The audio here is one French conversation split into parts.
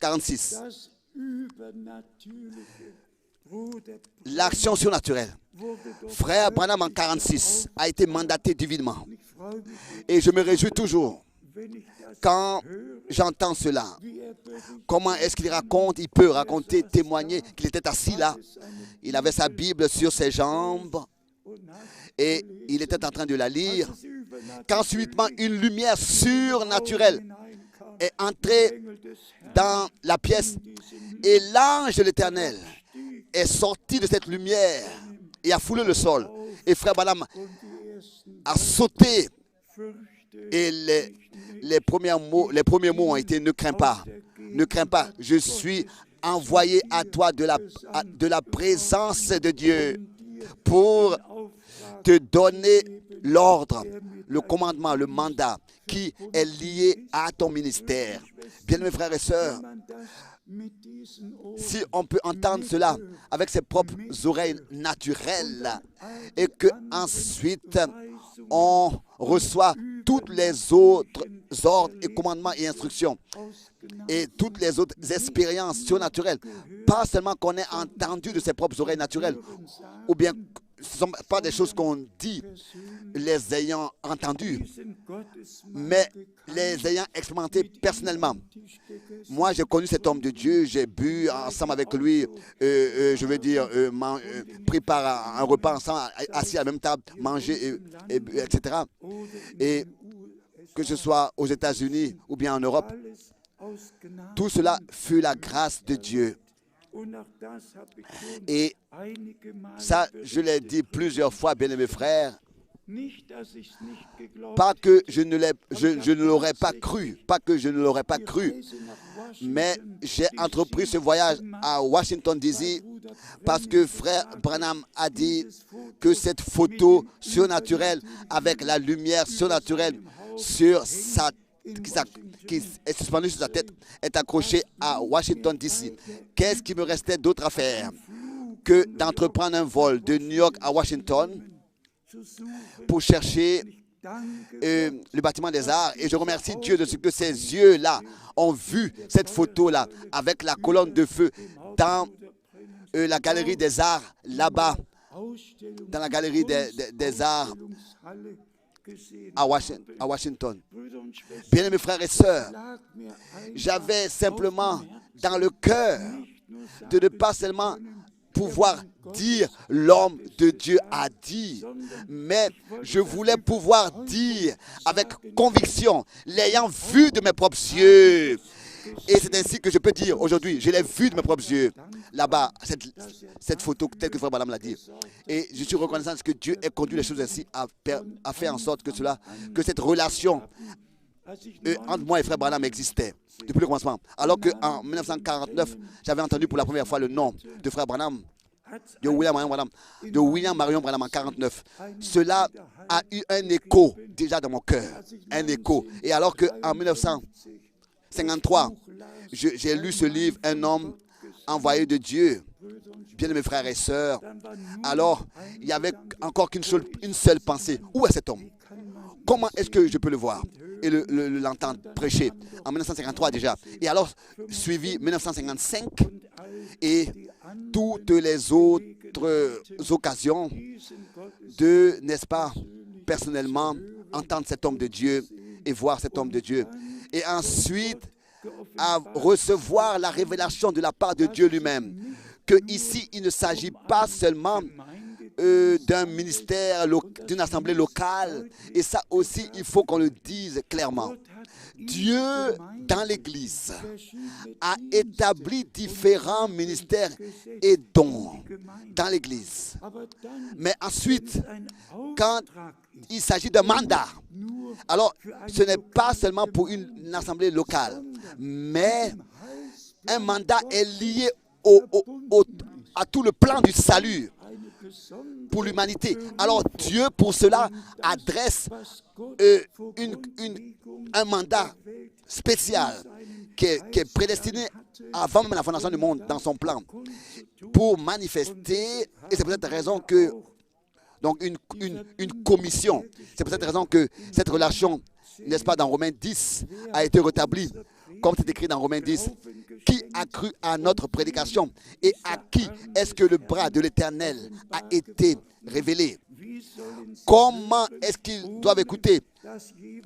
46. L'action surnaturelle. Frère Branham en 46 a été mandaté divinement. Et je me réjouis toujours quand j'entends cela. Comment est-ce qu'il raconte? Il peut raconter, témoigner qu'il était assis là. Il avait sa Bible sur ses jambes et il était en train de la lire. Quand subitement une lumière surnaturelle est entrée dans la pièce et l'ange de l'Éternel est sorti de cette lumière et a foulé le sol. Et frère Branham a sauté et les premiers mots ont été « Ne crains pas, ne crains pas, je suis envoyé à toi de la présence de Dieu pour te donner l'ordre, le commandement, le mandat qui est lié à ton ministère. » Bien mes frères et sœurs, si on peut entendre cela avec ses propres oreilles naturelles et que ensuite on reçoit toutes les autres ordres et commandements et instructions et toutes les autres expériences surnaturelles, pas seulement qu'on ait entendu de ses propres oreilles naturelles, ou bien ce ne sont pas des choses qu'on dit les ayant entendues, mais les ayant expérimentées personnellement. Moi, j'ai connu cet homme de Dieu, j'ai bu ensemble avec lui, pris par un repas ensemble, assis à la même table, mangé, etc. Et que ce soit aux États-Unis ou bien en Europe, tout cela fut la grâce de Dieu. Et ça, je l'ai dit plusieurs fois, bien-aimés frères, pas que je ne l'aurais pas cru, mais j'ai entrepris ce voyage à Washington, D.C. parce que frère Branham a dit que cette photo surnaturelle avec la lumière surnaturelle sur sa qui est suspendu sur sa tête, est accroché à Washington, D.C. Qu'est-ce qui me restait d'autre à faire que d'entreprendre un vol de New York à Washington pour chercher le bâtiment des arts? Et je remercie Dieu de ce que ces yeux-là ont vu cette photo-là avec la colonne de feu dans la galerie des arts, là-bas, dans la galerie des arts à Washington. Bien aimés frères et sœurs, j'avais simplement dans le cœur de ne pas seulement pouvoir dire l'homme de Dieu a dit, mais je voulais pouvoir dire avec conviction, l'ayant vu de mes propres yeux. Et c'est ainsi que je peux dire aujourd'hui, je l'ai vu de mes propres yeux, là-bas, cette photo telle que Frère Branham l'a dit. Et je suis reconnaissant que Dieu ait conduit les choses ainsi, à faire en sorte que cette relation entre moi et Frère Branham existait depuis le commencement. Alors qu'en 1949, j'avais entendu pour la première fois le nom de Frère Branham, de William Marion Branham en 1949. Cela a eu un écho déjà dans mon cœur, un écho. Et alors qu'en 1953, j'ai lu ce livre, Un homme envoyé de Dieu, bien mes frères et sœurs, alors il n'y avait encore une seule pensée. Où est cet homme? Comment est-ce que je peux le voir et l'entendre prêcher en 1953 déjà? Et alors, suivi 1955 et toutes les autres occasions de, n'est-ce pas, personnellement, entendre cet homme de Dieu et voir cet homme de Dieu. Et ensuite, à recevoir la révélation de la part de Dieu lui-même, que ici, il ne s'agit pas seulement d'un ministère, d'une assemblée locale. Et ça aussi, il faut qu'on le dise clairement. Dieu, dans l'Église, a établi différents ministères et dons dans l'Église. Mais ensuite, quand il s'agit d'un mandat, alors ce n'est pas seulement pour une assemblée locale, mais un mandat est lié à tout le plan du salut pour l'humanité. Alors Dieu, pour cela, adresse un mandat spécial qui est prédestiné avant même la fondation du monde dans son plan pour manifester. Et c'est pour cette raison que, donc une commission, c'est pour cette raison que cette relation, n'est-ce pas, dans Romains 10, a été rétablie comme c'est écrit dans Romains 10, qui a cru à notre prédication et à qui est-ce que le bras de l'Éternel a été révélé? Comment est-ce qu'ils doivent écouter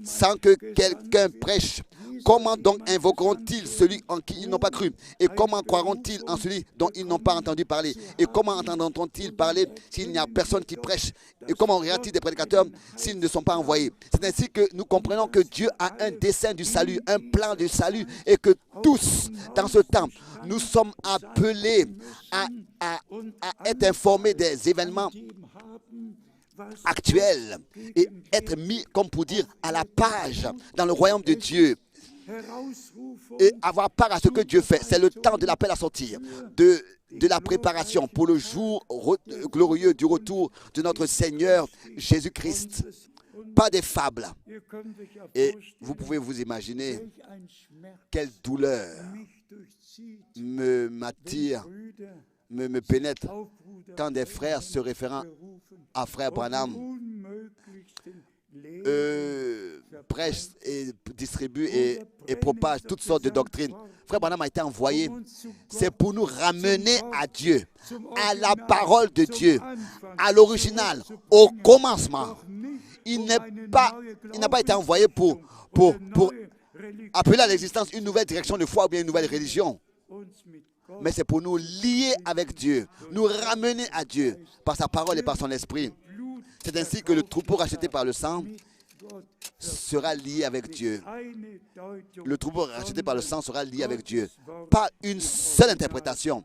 sans que quelqu'un prêche? Comment donc invoqueront-ils celui en qui ils n'ont pas cru? Et comment croiront-ils en celui dont ils n'ont pas entendu parler? Et comment entendront-ils parler s'il n'y a personne qui prêche? Et comment y a-t-il des prédicateurs s'ils ne sont pas envoyés? C'est ainsi que nous comprenons que Dieu a un dessein du salut, un plan du salut, et que tous, dans ce temps, nous sommes appelés à être informés des événements actuels et être mis, comme pour dire, à la page dans le royaume de Dieu et avoir part à ce que Dieu fait. C'est le temps de l'appel à sortir, de la préparation pour le jour glorieux du retour de notre Seigneur Jésus-Christ. Pas des fables. Et vous pouvez vous imaginer quelle douleur m'attire, me pénètre quand des frères se référant à frère Branham prêchent et distribuent et propagent toutes sortes de doctrines. Frère Branham a été envoyé, c'est pour nous ramener à Dieu, à la parole de Dieu, à l'original, au commencement. Il n'a pas été envoyé pour appeler à l'existence une nouvelle direction de foi ou bien une nouvelle religion. Mais c'est pour nous lier avec Dieu, nous ramener à Dieu par sa parole et par son esprit. C'est ainsi que le troupeau racheté par le sang sera lié avec Dieu. Le troupeau racheté par le sang sera lié avec Dieu. Pas une seule interprétation,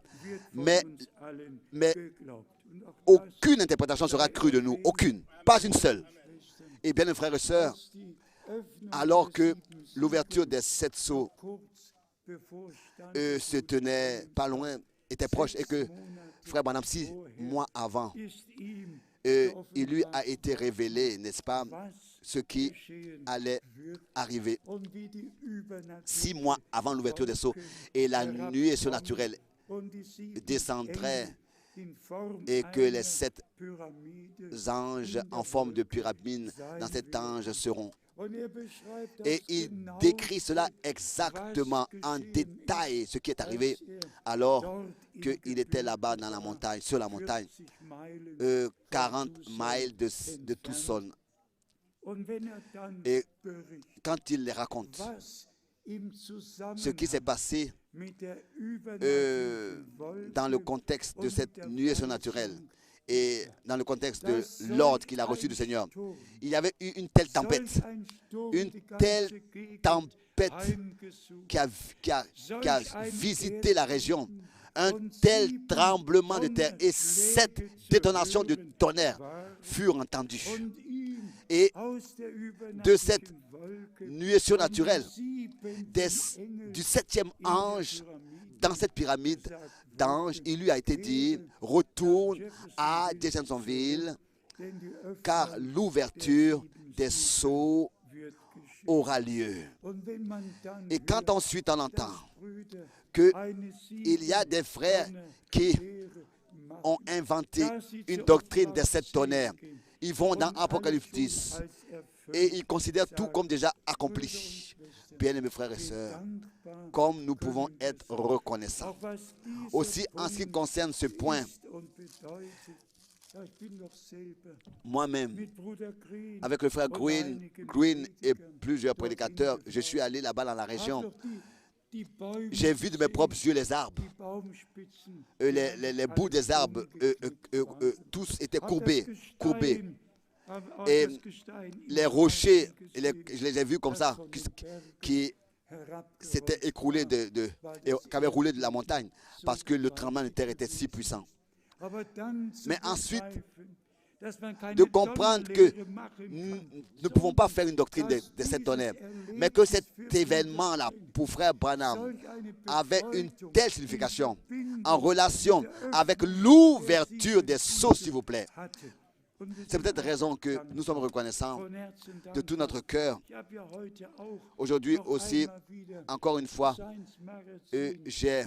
mais aucune interprétation sera crue de nous. Aucune. Pas une seule. Et bien, mes frères et sœurs, alors que l'ouverture des 7 sceaux se tenait pas loin, était proche, et que frère Branham, 6 mois avant, il lui a été révélé, n'est-ce pas, ce qui allait arriver 6 mois avant l'ouverture des sceaux. Et la nuée surnaturelle descendrait et que les 7 anges en forme de pyramide dans cet ange seront. Et il décrit cela exactement en détail, ce qui est arrivé alors qu'il était là-bas dans la montagne, sur la montagne, 40 miles de Tucson. Et quand il les raconte, ce qui s'est passé dans le contexte de cette nuée surnaturelle et dans le contexte de l'ordre qu'il a reçu du Seigneur, il y avait eu une telle tempête qui a visité la région, un tel tremblement de terre et 7 détonations de tonnerre furent entendues. Et de cette nuée surnaturelle, du 7e ange dans cette pyramide d'anges, il lui a été dit, retourne à Jeffersonville, car l'ouverture des sceaux aura lieu. Et quand ensuite on entend qu'il y a des frères qui ont inventé une doctrine des 7 tonnerres, ils vont dans Apocalypse 10 et ils considèrent tout comme déjà accompli. Bien-aimés frères et sœurs, comme nous pouvons être reconnaissants. Aussi en ce qui concerne ce point, moi-même, avec le frère Green et plusieurs prédicateurs, je suis allé là-bas dans la région. J'ai vu de mes propres yeux les arbres. Les bouts des arbres, tous étaient courbés. Et les rochers, je les ai vus comme ça, qui s'étaient écroulés, qui avaient roulé de la montagne, parce que le tremblement de terre était si puissant. Mais ensuite, de comprendre que nous ne pouvons pas faire une doctrine de 7 tonnerres, mais que cet événement-là, pour frère Branham, avait une telle signification en relation avec l'ouverture des sceaux, s'il vous plaît. C'est peut-être la raison que nous sommes reconnaissants de tout notre cœur. Aujourd'hui aussi, encore une fois, j'ai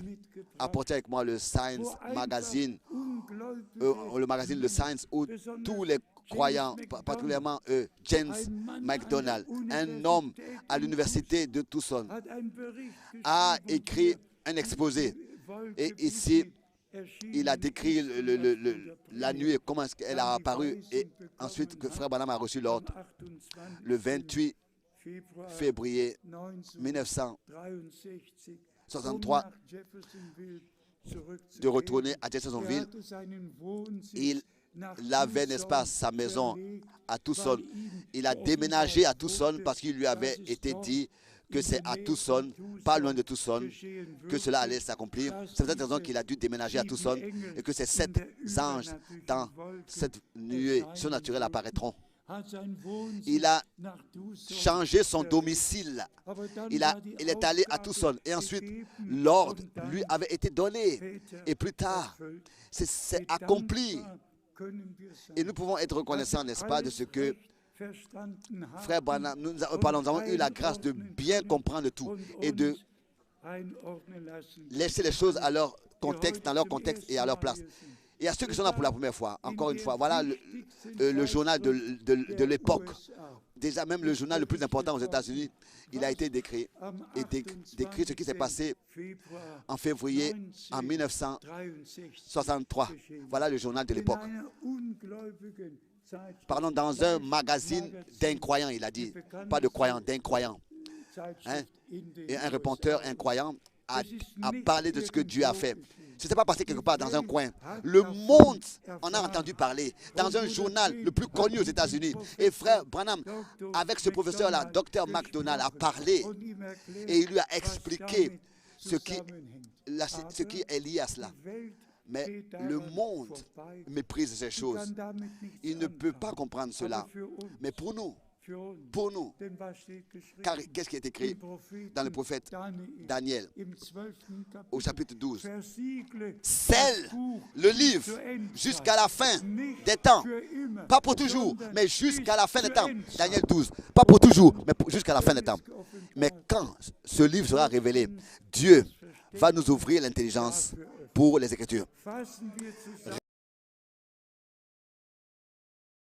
apporté avec moi le Science Magazine, le magazine Le Science, où tous les croyants, particulièrement James MacDonald, un homme à l'université de Tucson, hat einen Bericht a geschrieben écrit un exposé. Et ici, il a décrit la nuit et comment elle a apparu. Et ensuite, que Frère Branham a reçu l'ordre le 28 février 1963 de retourner à Jeffersonville. Il avait, n'est-ce pas, sa maison à Tucson. Il a déménagé à Tucson parce qu'il lui avait été dit que c'est à Tucson, pas loin de Tucson, que cela allait s'accomplir. C'est pour cette raison qu'il a dû déménager à Tucson et que ces 7 anges dans cette nuée surnaturelle apparaîtront. Il a changé son domicile. Il est allé à Tucson. Et ensuite, l'ordre lui avait été donné. Et plus tard, c'est accompli. Et nous pouvons être reconnaissants, n'est-ce pas, de ce que Frère Branham, nous avons eu la grâce de bien comprendre tout et de laisser les choses à leur contexte, dans leur contexte et à leur place. Et à ceux qui sont là pour la première fois, encore une fois, voilà le journal de l'époque. Déjà, même le journal le plus important aux États-Unis, il a été décrit et décrit ce qui s'est passé en février en 1963. Voilà le journal de l'époque. Pardon, dans un magazine d'incroyants, il a dit, pas de croyants, d'incroyants. Hein? Et un reporter incroyant a parlé de ce que Dieu a fait. Ce n'était pas passé quelque part dans un coin. Le monde en a entendu parler dans un journal le plus connu aux États-Unis. Et Frère Branham, avec ce professeur-là, Dr. McDonald, a parlé et il lui a expliqué ce qui est lié à cela. Mais le monde méprise ces choses. Il ne peut pas comprendre cela. Mais pour nous, car qu'est-ce qui est écrit dans le prophète Daniel au chapitre 12? Scelle le livre jusqu'à la fin des temps. Pas pour toujours, mais jusqu'à la fin des temps. Daniel 12. Pas pour toujours, mais jusqu'à la fin des temps. Mais quand ce livre sera révélé, Dieu va nous ouvrir l'intelligence pour les Écritures.